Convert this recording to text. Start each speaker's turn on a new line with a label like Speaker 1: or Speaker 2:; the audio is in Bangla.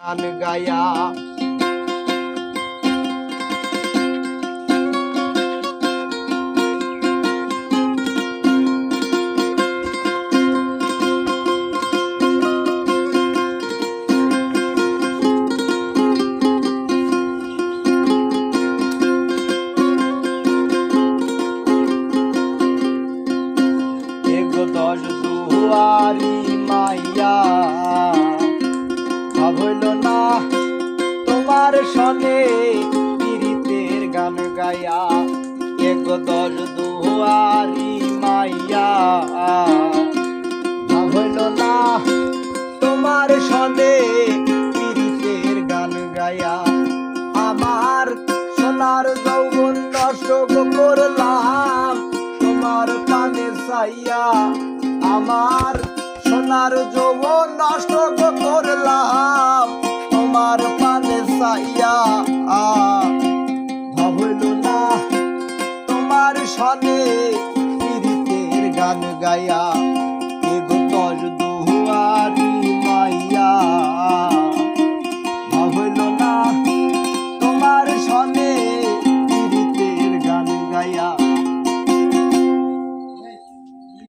Speaker 1: গান গায়া দশ দুয়ারি মাইয়া হইল না তোমার সনে পীড়িতের গান গায়া এক দশ দুয়ারি মাইয়া হইল না তোমার সনে পীড়িতের গান গায়া আমার সোনার যৌবন নষ্ট করলাম তোমার পানে চাইয়া আমার সোনার যৌবন নষ্ট করলাম তোমার পানে চাইয়া হইল না তোমার সনে পীড়িতের গান গায়া।